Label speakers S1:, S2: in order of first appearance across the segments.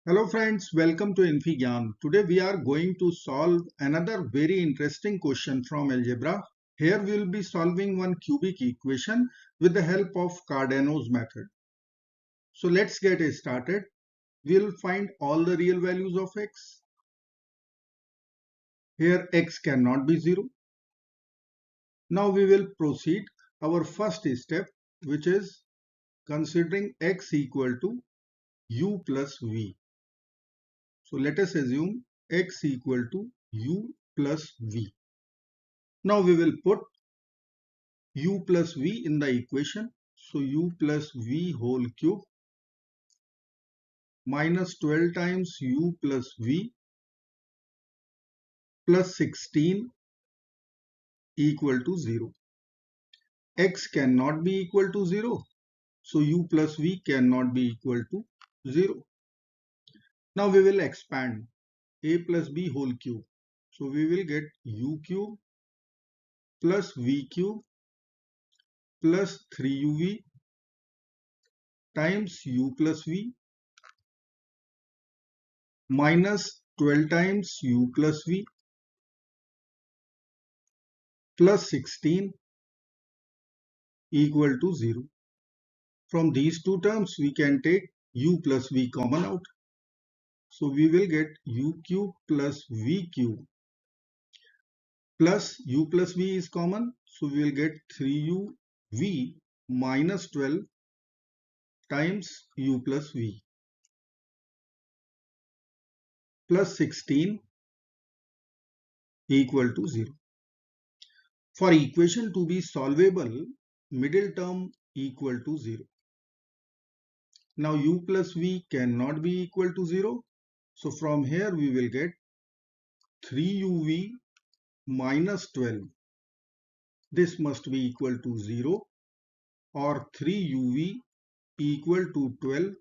S1: Hello friends, welcome to infyGyan. Today we are going to solve another very interesting question from algebra. Here we will be solving one cubic equation with the help of Cardano's method. So let's get started. We will find all the real values of x. Here x cannot be 0. Now we will proceed our first step, which is considering x equal to u plus v. So let us assume x equal to u plus v. Now we will put u plus v in the equation. So u plus v whole cube minus 12 times u plus v plus 16 equal to 0. X cannot be equal to 0. So u plus v cannot be equal to 0. Now we will expand a plus b whole cube. So we will get u cube plus v cube plus 3uv times u plus v minus 12 times u plus v plus 16 equal to 0. From these two terms we can take u plus v common out. So we will get u cube plus v cube plus u plus v is common. So we will get 3uv minus 12 times u plus v plus 16 equal to 0. For equation to be solvable, middle term equal to 0. Now u plus v cannot be equal to 0. So from here we will get 3uv minus 12. This must be equal to 0 or 3uv equal to 12,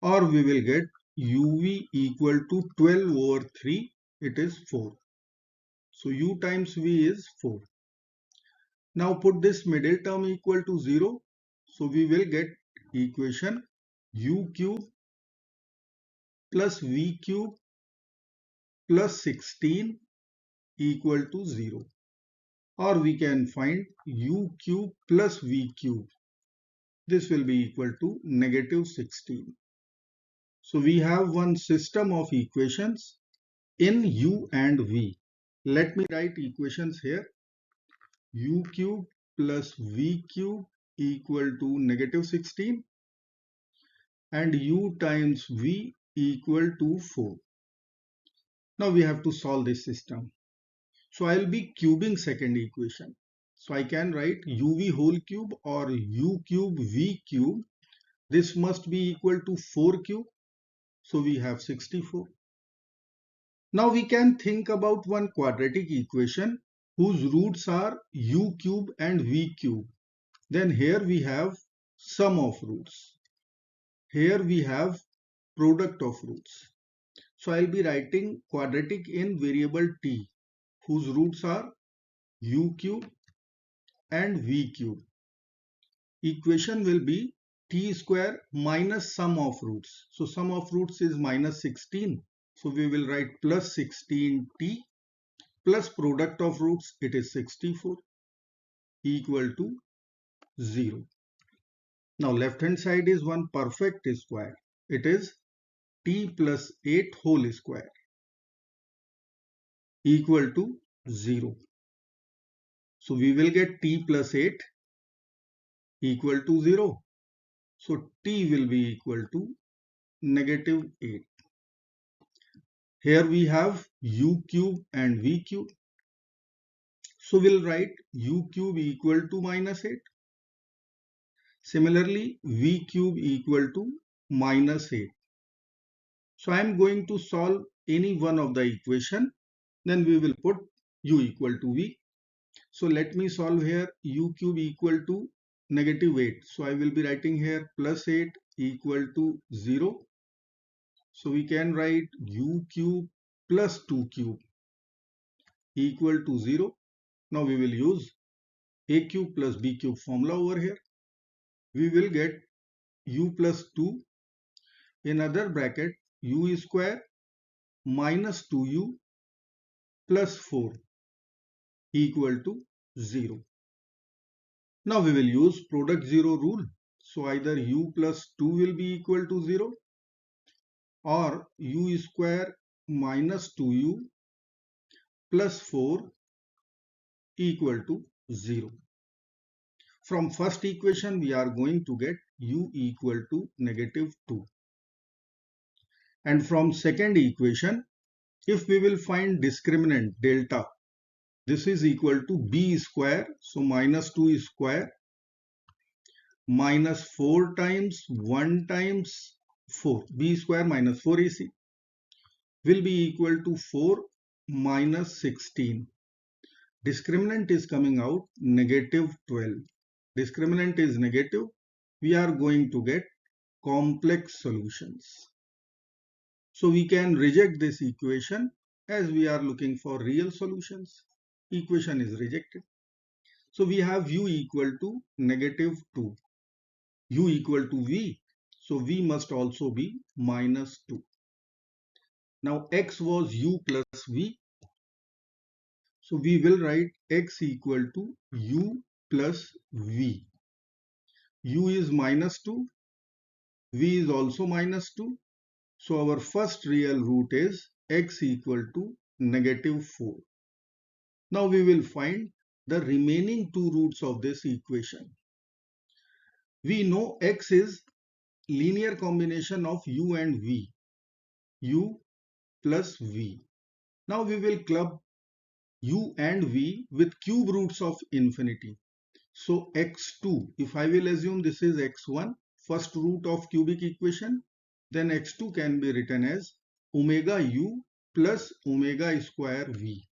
S1: or we will get uv equal to 12 over 3. It is 4. So u times v is 4. Now put this middle term equal to 0. So we will get equation u cube plus v cube plus 16 equal to 0. Or we can find u cube plus v cube. This will be equal to negative 16. So we have one system of equations in u and v. Let me write equations here. U cube plus v cube equal to negative 16 and u times v equal to 4. Now we have to solve this system. So I will be cubing second equation. So I can write uv whole cube or u cube v cube. This must be equal to 4 cube. So we have 64. Now we can think about one quadratic equation whose roots are u cube and v cube. Then here we have sum of roots. Here we have product of roots. So I'll be writing quadratic in variable t whose roots are u cube and v cube. Equation will be t square minus sum of roots. So sum of roots is minus 16. So we will write plus 16t plus product of roots, it is 64 equal to 0. Now left hand side is one perfect square. It is t plus 8 whole square equal to 0. So we will get t plus 8 equal to 0. So t will be equal to negative 8. Here we have u cube and v cube. So we'll write u cube equal to minus 8. Similarly, v cube equal to minus 8. So I am going to solve any one of the equation. Then we will put u equal to v. So let me solve here u cube equal to negative 8. So I will be writing here plus 8 equal to 0. So we can write u cube plus 2 cube equal to 0. Now we will use a cube plus b cube formula over here. We will get u plus 2 in other bracket u square minus 2u plus 4 equal to 0. Now we will use product 0 rule. So either u plus 2 will be equal to 0 or u square minus 2u plus 4 equal to 0. From first equation we are going to get u equal to negative 2. And from second equation, if we will find discriminant delta, this is equal to b square, so minus 2 square minus 4 times 1 times 4, b square minus 4ac will be equal to 4 minus 16. Discriminant is coming out negative 12. Discriminant is negative. We are going to get complex solutions. So we can reject this equation as we are looking for real solutions. Equation is rejected. So we have u equal to negative 2. U equal to v. So v must also be minus 2. Now x was u plus v. So we will write x equal to u plus v. U is minus 2. V is also minus 2. So our first real root is x equal to negative 4. Now we will find the remaining two roots of this equation. We know x is linear combination of u and v, u plus v. Now we will club u and v with cube roots of infinity. So x2, if I will assume this is x1, first root of cubic equation, then x2 can be written as omega u plus omega square v.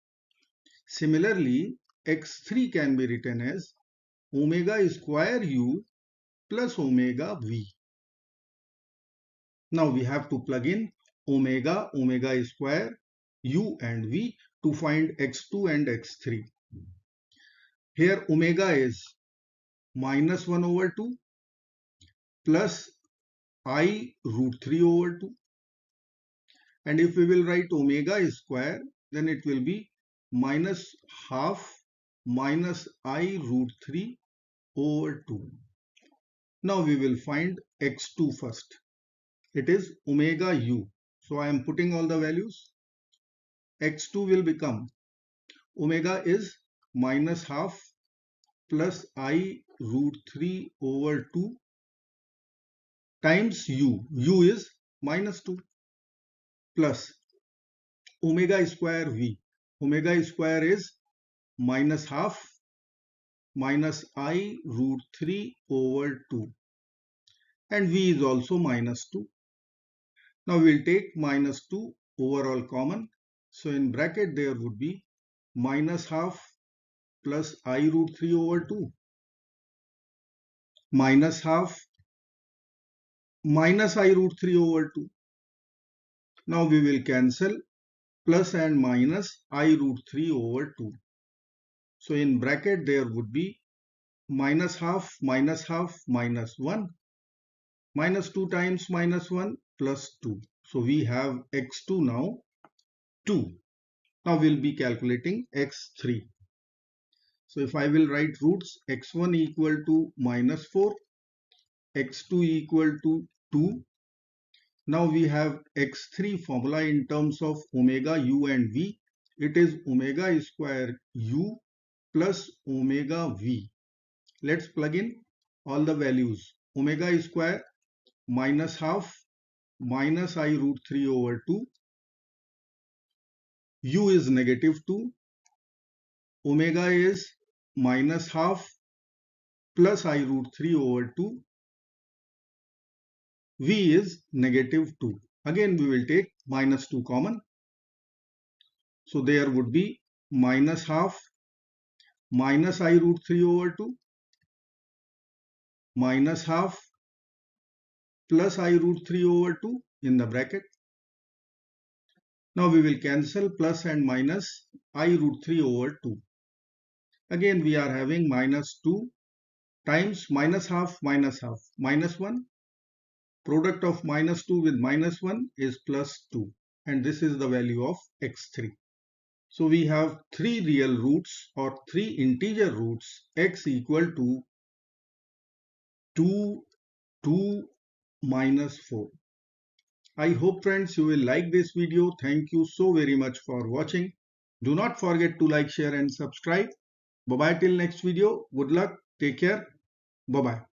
S1: Similarly, x3 can be written as omega square u plus omega v. Now we have to plug in omega, omega square, u and v to find x2 and x3. Here omega is minus 1 over 2 plus I root 3 over 2. And if we will write omega square, then it will be minus half minus I root 3 over 2. Now we will find x2 first. It is omega u. So I am putting all the values. x2 will become omega is minus half plus I root 3 over 2 times u. U is minus 2 plus omega square v. Omega square is minus half minus I root 3 over 2 and v is also minus 2. Now we will take minus 2 overall common. So in bracket there would be minus half plus I root 3 over 2 minus half minus I root 3 over 2. Now we will cancel plus and minus I root 3 over 2. So in bracket there would be minus half minus 1 minus 2 times minus 1 plus 2. So we have x2 now 2. Now we'll be calculating x3. So if I will write roots, x1 equal to minus 4, x2 equal to 2. Now we have x3 formula in terms of omega u and v. It is omega square u plus omega v. Let's plug in all the values. Omega square minus half minus I root 3 over 2. U is negative 2. Omega is minus half plus I root 3 over 2. V is negative 2. Again we will take minus 2 common. So there would be minus half minus I root 3 over 2 minus half plus I root 3 over 2 in the bracket. Now we will cancel plus and minus I root 3 over 2. Again we are having minus 2 times minus half minus 1 Product of -2 with -1 is +2, and this is the value of x3. So we have 3 real roots or 3 integer roots, x equal to 2, 2, -4. I hope friends you will like this video. Thank you so very much for watching. Do not forget to like, share and subscribe. Bye bye till next video. Good luck. Take care. Bye bye.